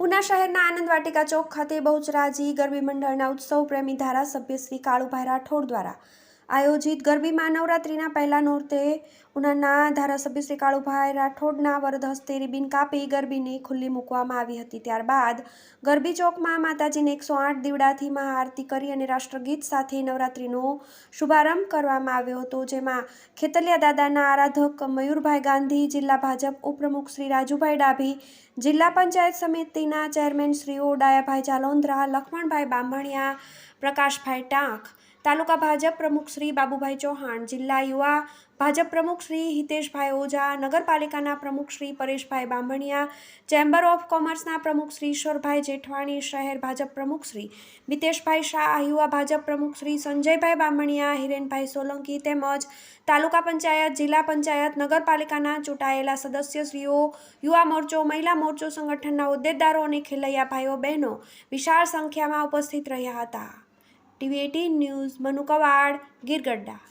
ઉના શહેરના આનંદ વાટિકા ચોક ખાતે બહુચરાજી ગરબી મંડળના ઉત્સવ પ્રેમી ધારાસભ્ય શ્રી કાળુભાઈ રાઠોડ દ્વારા આયોજિત ગરબીમાં નવરાત્રિના પહેલા નોરતે ઉનાના ધારાસભ્ય શ્રી કાળુભાઈ રાઠોડના વરદ હસ્તે રિબિન કાપી ગરબીને ખુલ્લી મૂકવામાં આવી હતી। ત્યારબાદ ગરબી ચોકમાં માતાજીને 108 દીવડાથી મહાઆરતી કરી અને રાષ્ટ્રગીત સાથે નવરાત્રિનો શુભારંભ કરવામાં આવ્યો હતો, જેમાં ખેતલિયા દાદાના આરાધક મયુરભાઈ ગાંધી, જિલ્લા ભાજપ ઉપપ્રમુખ શ્રી રાજુભાઈ ડાભી, જિલ્લા પંચાયત સમિતિના ચેરમેન શ્રીઓ ડાયાભાઈ જાલોંધરા, લખમણભાઈ બામણિયા, પ્રકાશભાઈ ટાંક, તાલુકા ભાજપ પ્રમુખ શ્રી બાબુભાઈ ચૌહાણ, જિલ્લા યુવા ભાજપ પ્રમુખ શ્રી હિતેશભાઈ ઓઝા, નગરપાલિકાના પ્રમુખ શ્રી પરેશભાઈ બામણિયા, ચેમ્બર ઓફ કોમર્સના પ્રમુખ શ્રી ઈશ્વરભાઈ જેઠવાણી, શહેર ભાજપ પ્રમુખ શ્રી મિતેશભાઈ શાહ, યુવા ભાજપ પ્રમુખ શ્રી સંજયભાઈ બામણિયા, હિરેનભાઈ સોલંકી તેમજ તાલુકા પંચાયત, જિલ્લા પંચાયત, નગરપાલિકાના ચૂંટાયેલા સદસ્યશ્રીઓ, યુવા મોરચો, મહિલા મોરચો સંગઠનના હોદ્દેદારો અને ખેલૈયા ભાઈઓ બહેનો વિશાળ સંખ્યામાં ઉપસ્થિત રહ્યા હતા। TV18 news, Manu Quad, Gir Gadhada.